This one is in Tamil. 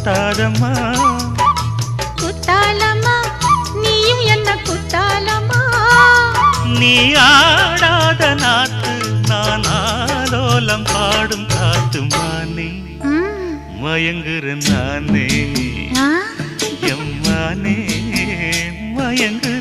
குத்தாதம்மா குத்தாலம்மா நீயும் என்ன குத்தாலம்மா நீ ஆடாத நாத்து நான் ஆலோலம் பாடும் காத்து மானே மயங்குற நானே எம்மானே மயங்குற